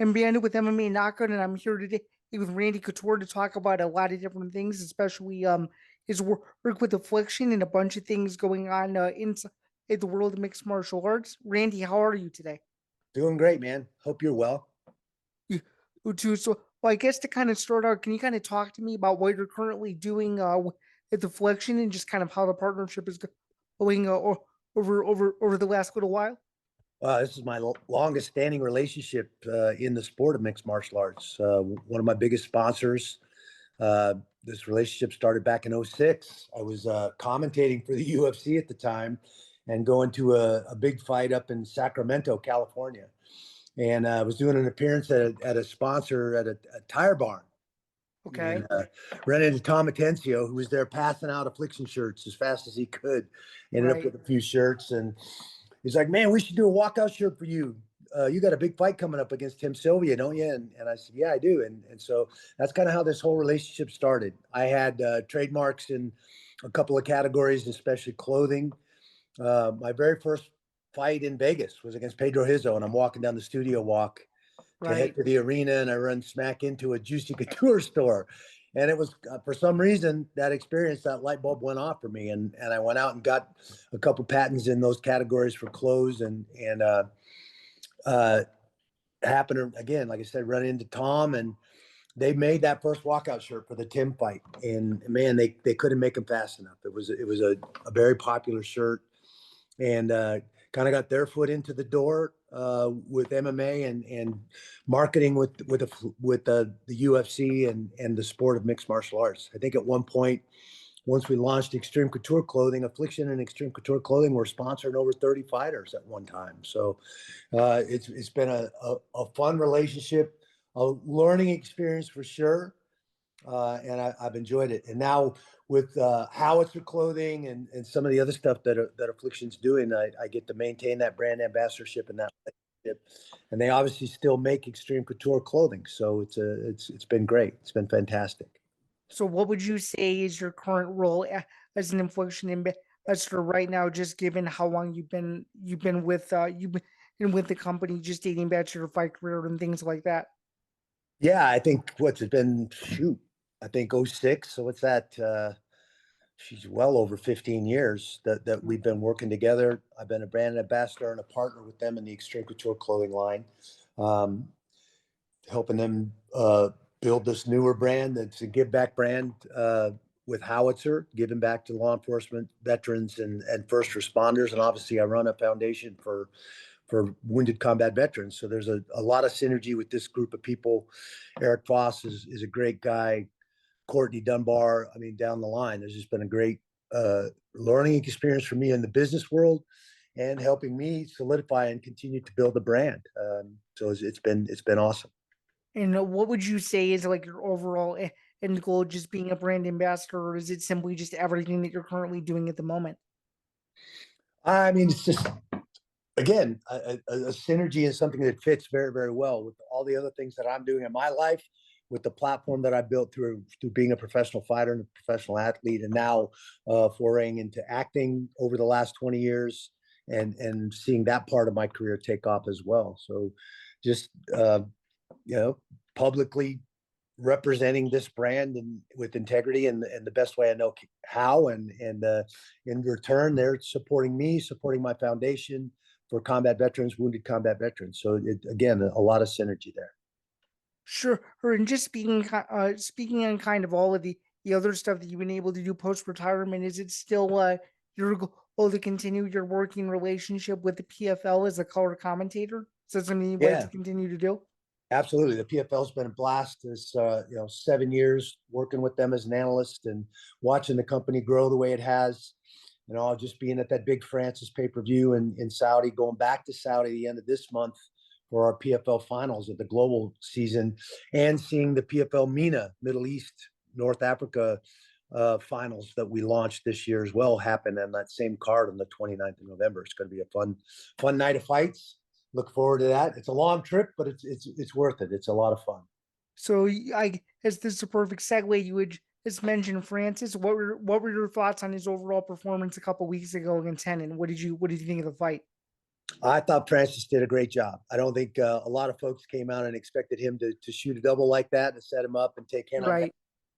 I'm Bando with MMA Knockout, and I'm here today with Randy Couture to talk about a lot of different things, especially his work with Affliction and a bunch of things going on inside the world of mixed martial arts. Randy, how are you today? Doing great, man. Hope you're well. You too. So, well, I guess to kind of start out, can you kind of talk to me about what you're currently doing with Affliction and just kind of how the partnership is going over the last little while? This is my longest standing relationship in the sport of mixed martial arts. One of my biggest sponsors. This relationship started back in '06. I was commentating for the UFC at the time and going to a big fight up in Sacramento, California. And I was doing an appearance at a sponsor at a tire barn. Okay. And ran into Tom Atencio, who was there passing out Affliction shirts as fast as he could. Ended up Right. with a few shirts, and he's like, "Man, we should do a walkout shirt for you. You got a big fight coming up against Tim Sylvia, don't you?" And I said, "Yeah, I do." And so that's kind of how this whole relationship started. I had trademarks in a couple of categories, especially clothing. My very first fight in Vegas was against Pedro Hizzo, and I'm walking down the studio walk to head Right. to the arena, and I run smack into a Juicy Couture store. And it was for some reason that experience, that light bulb went off for me, and I went out and got a couple patents in those categories for clothes, and uh, happened to, again, like I said, run into Tom, and they made that first walkout shirt for the Tim fight, and man, they couldn't make them fast enough. It was a very popular shirt, and kind of got their foot into the door with MMA and marketing with the UFC and the sport of mixed martial arts. I think at one point, once we launched Extreme Couture Clothing, Affliction and Extreme Couture Clothing were sponsoring over 30 fighters at one time. So it's been a fun relationship, a learning experience for sure. And I've enjoyed it. And now with Howitzer clothing and some of the other stuff that Affliction's doing, I get to maintain that brand ambassadorship and that relationship. And they obviously still make extreme couture clothing, so it's been great. It's been fantastic. So, what would you say is your current role as an Affliction ambassador right now? Just given how long you've been with the company, just dating back to your fight career and things like that. Yeah, I think what's it been? Shoot, I think '06. So what's that? She's well over 15 years that we've been working together. I've been a brand ambassador and a partner with them in the Extreme Couture clothing line, um, helping them build this newer brand that's a give back brand with Howitzer, giving back to law enforcement, veterans, and first responders. And obviously, I run a foundation for wounded combat veterans. So there's a lot of synergy with this group of people. Eric Foss is a great guy. Courtney Dunbar, I mean, down the line, there's just been a great learning experience for me in the business world and helping me solidify and continue to build the brand. So it's been awesome. And what would you say is like your overall end goal, just being a brand ambassador, or is it simply just everything that you're currently doing at the moment? I mean, it's just again a synergy is something that fits very very well with all the other things that I'm doing in my life, with the platform that I built through being a professional fighter and a professional athlete, and now foraying into acting over the last 20 years, and seeing that part of my career take off as well. So just you know, publicly representing this brand and with integrity and the best way I know how, and in return they're supporting me, supporting my foundation for combat veterans, wounded combat veterans. So again, a lot of synergy there. Sure. And just speaking on kind of all of the other stuff that you've been able to do post retirement, is it still your goal to continue your working relationship with the PFL as a color commentator? Is that something you'd like to Yeah, continue to do? absolutely. The PFL's been a blast. This 7 years working with them as an analyst and watching the company grow the way it has. Just being at that big Francis pay-per-view in Saudi, going back to Saudi the end of this month for our PFL finals of the global season, and seeing the PFL MENA, Middle East, North Africa finals that we launched this year as well happen on that same card on the 29th of November. It's going to be a fun night of fights. Look forward to that. It's a long trip, but it's worth it. It's a lot of fun. So I guess this is a perfect segue. You would just mention Francis. What were your thoughts on his overall performance a couple weeks ago against Hennen? What did you think of the fight? I thought Francis did a great job. I don't think a lot of folks came out and expected him to shoot a double like that and set him up and take hand on hand. Right.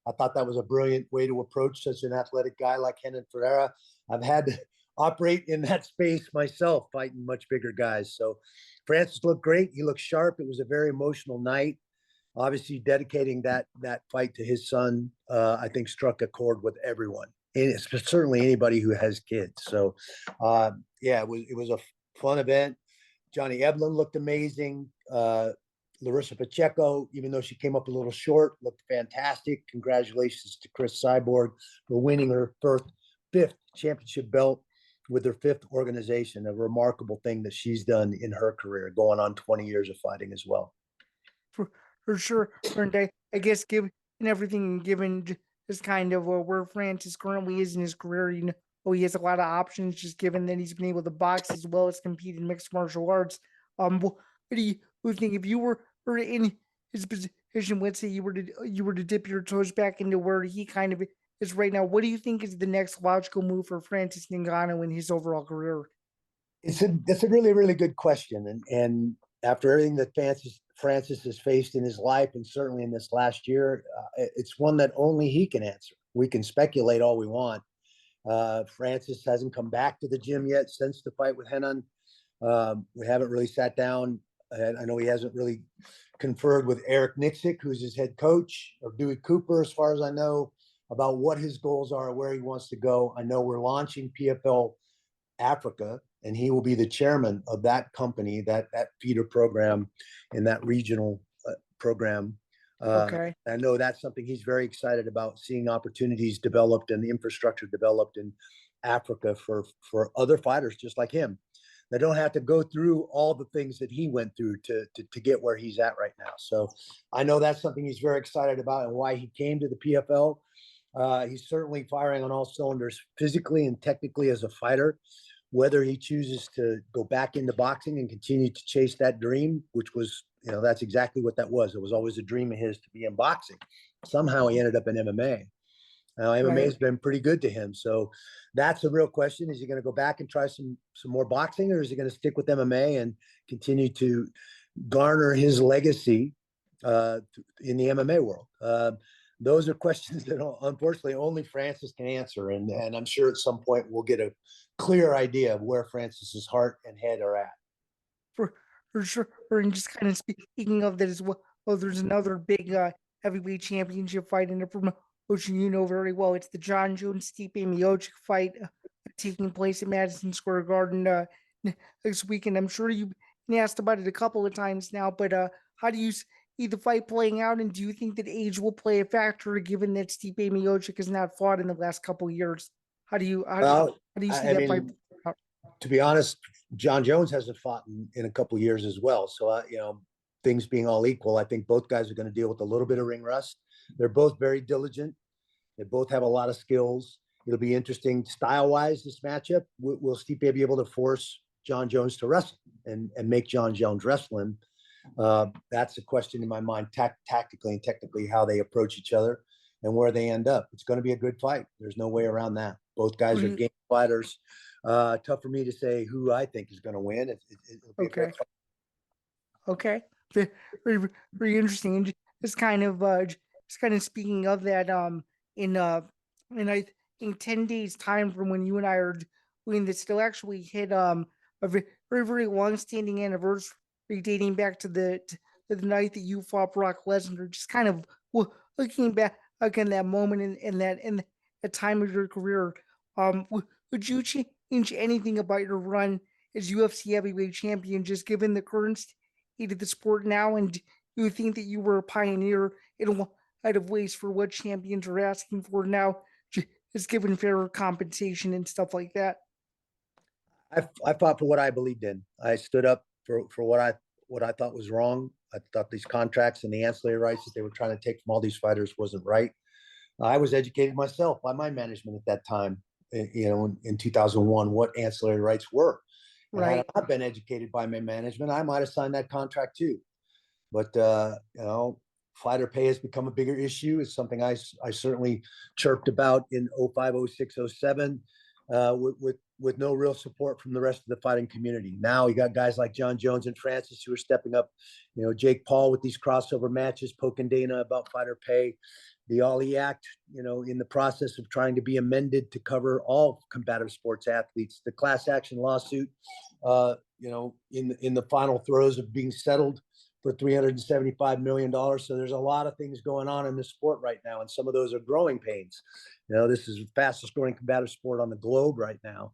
I thought that was a brilliant way to approach such an athletic guy like Renan Ferreira. I've had to operate in that space myself, fighting much bigger guys. So Francis looked great. He looked sharp. It was a very emotional night. Obviously, dedicating that fight to his son, I think struck a chord with everyone, and certainly anybody who has kids. So, yeah, it was a fun event. Johnny Eblen looked amazing. Larissa Pacheco, even though she came up a little short, looked fantastic. Congratulations to Chris Cyborg for winning her fifth championship belt with her fifth organization. A remarkable thing that she's done in her career, going on 20 years of fighting as well. For sure. And I guess given everything, given just kind of where Francis currently is in his career, he has a lot of options. Just given that he's been able to box as well as compete in mixed martial arts. What do you think if you were in his position? Let's say you were to dip your toes back into where he kind of is right now. What do you think is the next logical move for Francis Ngannou in his overall career? That's a really, really good question. And after everything that Francis has faced in his life, and certainly in this last year, it's one that only he can answer. We can speculate all we want. Francis hasn't come back to the gym yet since the fight with Renan. We haven't really sat down. I know he hasn't really conferred with Eric Nixick, who's his head coach, or Dewey Cooper, as far as I know, about what his goals are, where he wants to go. I know we're launching PFL Africa, and he will be the chairman of that company, that feeder program, in that regional program. Okay. I know that's something he's very excited about, seeing opportunities developed and the infrastructure developed in Africa for other fighters just like him. They don't have to go through all the things that he went through to get where he's at right now. So I know that's something he's very excited about and why he came to the PFL. He's certainly firing on all cylinders physically and technically as a fighter. Whether he chooses to go back into boxing and continue to chase that dream, which was, that's exactly what that was. It was always a dream of his to be in boxing. Somehow he ended up in MMA. Now MMA has been pretty good to him. So that's a real question. Is he going to go back and try some more boxing, or is he going to stick with MMA and continue to garner his legacy in the MMA world? Those are questions that unfortunately only Francis can answer. And I'm sure at some point we'll get a clear idea of where Francis's heart and head are at. For sure. And just kind of speaking of that as well, there's another big heavyweight championship fight in the promotion you know very well. It's the John Jones Stipe Miocic fight taking place at Madison Square Garden next weekend. I'm sure you've been asked about it a couple of times now, but how do you see the fight playing out, and do you think that age will play a factor given that Stipe Miocic has not fought in the last couple of years? How do you see that fight? To be honest, John Jones hasn't fought in a couple of years as well. So, things being all equal, I think both guys are going to deal with a little bit of ring rust. They're both very diligent. They both have a lot of skills. It'll be interesting style-wise, this matchup. Will Stipe be able to force John Jones to wrestle and make John Jones wrestle him? That's a question in my mind, tactically and technically, how they approach each other and where they end up. It's going to be a good fight. There's no way around that. Both guys are game fighters. Tough for me to say who I think is going to win. It'll be okay. Okay. Very, very interesting. And just kind of speaking of that, in I think 10 days time from when you and I are doing this, still actually hit a very, very long standing anniversary dating back to the night that you fought Brock Lesnar. Just kind of looking back again that moment in that time of your career. Would you change anything about your run as UFC heavyweight champion, just given the current state of the sport now? And you think that you were a pioneer in a lot of ways for what champions are asking for now, just given fairer compensation and stuff like that? I fought for what I believed in. I stood up for what I thought was wrong. I thought these contracts and the ancillary rights that they were trying to take from all these fighters wasn't right. I was educated myself by my management at that time, in 2001, what ancillary rights were. And had I not been educated by my management, I might have signed that contract too. But, fighter pay has become a bigger issue. It's something I certainly chirped about in 05, 06, 07 with with no real support from the rest of the fighting community. Now you got guys like John Jones and Francis who are stepping up. You know, Jake Paul with these crossover matches, poking Dana about fighter pay. The Ollie Act, you know, in the process of trying to be amended to cover all combative sports athletes. The class action lawsuit, you know, in the final throes of being settled for $375 million. So there's a lot of things going on in the sport right now, and some of those are growing pains. You know, this is the fastest growing combative sport on the globe right now.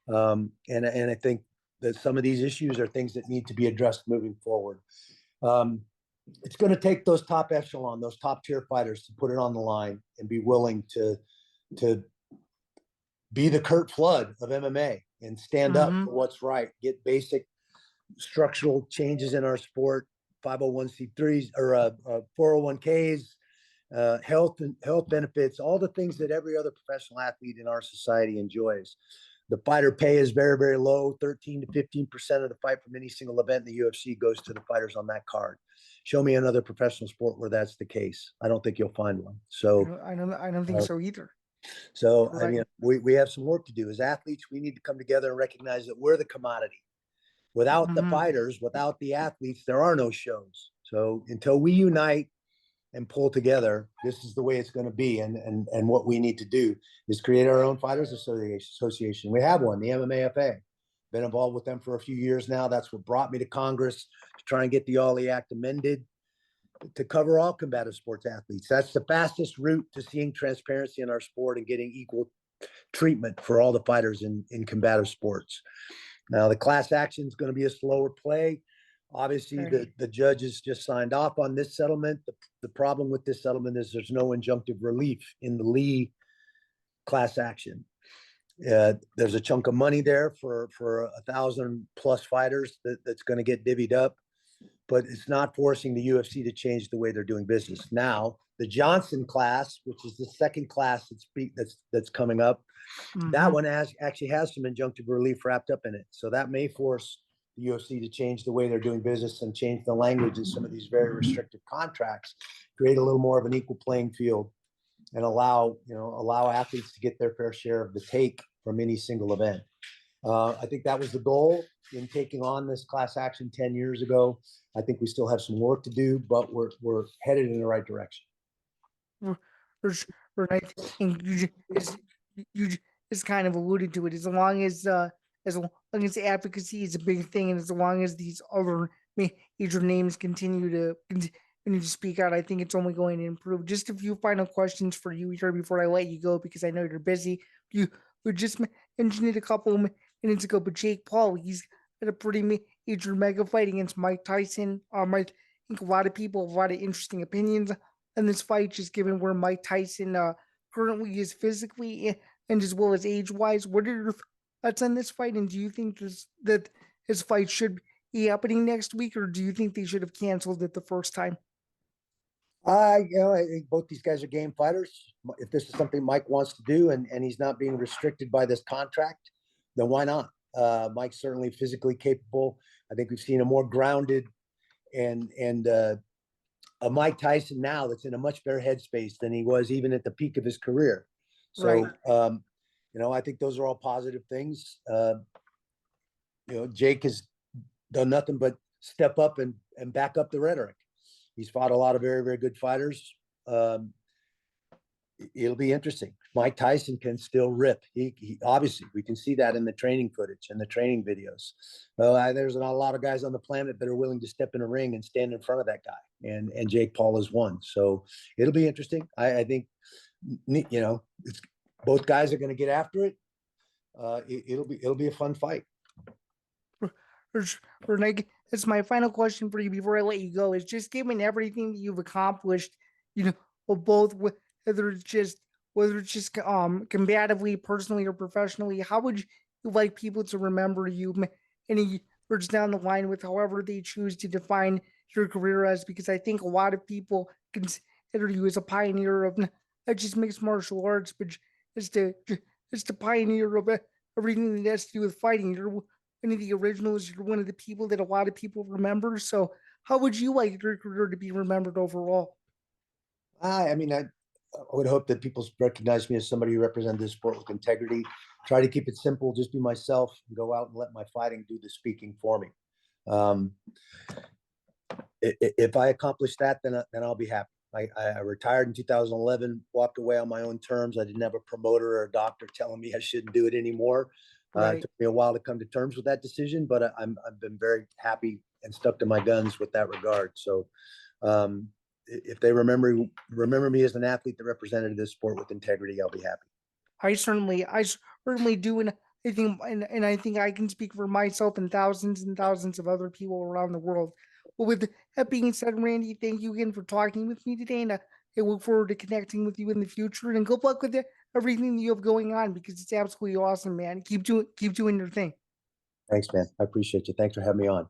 And I think that some of these issues are things that need to be addressed moving forward. It's going to take those top echelon, those top tier fighters to put it on the line and be willing to be the Kurt Flood of MMA and stand up for what's right, get basic structural changes in our sport, 501c3s or 401ks, health benefits, all the things that every other professional athlete in our society enjoys. The fighter pay is very, very low. 13 to 15% of the fight from any single event in the UFC goes to the fighters on that card. Show me another professional sport where that's the case. I don't think you'll find one. So I don't think so either. So Right. I mean, we have some work to do as athletes. We need to come together and recognize that we're the commodity. Without the fighters, without the athletes, there are no shows. So until we unite and pull together, this is the way it's going to be. And what we need to do is create our own fighters association. We have one, the MMAFA. Been involved with them for a few years now. That's what brought me to Congress to try and get the Ollie Act amended to cover all combative sports athletes. That's the fastest route to seeing transparency in our sport and getting equal treatment for all the fighters in combative sports. Now, the class action is going to be a slower play. Obviously, the judges just signed off on this settlement. The problem with this settlement is there's no injunctive relief in the Lee class action. There's a chunk of money there for 1,000 plus fighters that's going to get divvied up, but it's not forcing the UFC to change the way they're doing business. Now, the Johnson class, which is the second class that's coming up, that one actually has some injunctive relief wrapped up in it. So that may force the UFC to change the way they're doing business and change the language in some of these very restrictive contracts, create a little more of an equal playing field, and allow athletes to get their fair share of the take from any single event. I think that was the goal in taking on this class action 10 years ago. I think we still have some work to do, but we're headed in the right direction. I think you just kind of alluded to it. As long as advocacy is a big thing, and as long as these other major names continue to speak out, I think it's only going to improve. Just a few final questions for you here before I let you go, because I know you're busy. You just mentioned it a couple of minutes ago, but Jake Paul, he's got a pretty major mega fight against Mike Tyson. I think a lot of people have a lot of interesting opinions on this fight, just given where Mike Tyson currently is physically and as well as age-wise. What are your thoughts on this fight, and do you think that his fight should be happening next week, or do you think they should have canceled it the first time? I think both these guys are game fighters. If this is something Mike wants to do and he's not being restricted by this contract, then why not? Mike's certainly physically capable. I think we've seen a more grounded and a Mike Tyson now that's in a much better headspace than he was even at the peak of his career. So, I think those are all positive things. Jake has done nothing but step up and back up the rhetoric. He's fought a lot of very, very good fighters. It'll be interesting. Mike Tyson can still rip. He obviously, we can see that in the training footage and the training videos. There's not a lot of guys on the planet that are willing to step in a ring and stand in front of that guy. And Jake Paul is one. So it'll be interesting. I think, both guys are going to get after it. It'll be a fun fight. That's my final question for you before I let you go. Is just given everything that you've accomplished, both whether it's just combatively, personally, or professionally, how would you like people to remember you any years down the line with however they choose to define your career as? Because I think a lot of people consider you as a pioneer of not just mixed martial arts, but just a pioneer of everything that has to do with fighting. You're one of the originals. You're one of the people that a lot of people remember. So how would you like your career to be remembered overall? I would hope that people recognize me as somebody who represented this sport with integrity. Try to keep it simple, just be myself, and go out and let my fighting do the speaking for me. Um, if I accomplish that, then I'll be happy. I retired in 2011, walked away on my own terms. I didn't have a promoter or a doctor telling me I shouldn't do it anymore. It Right. took me a while to come to terms with that decision, but I've been very happy and stuck to my guns with that regard. So um, if they remember me as an athlete that represented this sport with integrity, I'll be happy. I certainly do, and I think I can speak for myself and thousands of other people around the world. Well, with that being said, Randy, thank you again for talking with me today, and I look forward to connecting with you in the future. And good luck with everything that you have going on because it's absolutely awesome, man. Keep doing your thing. Thanks, man. I appreciate you. Thanks for having me on.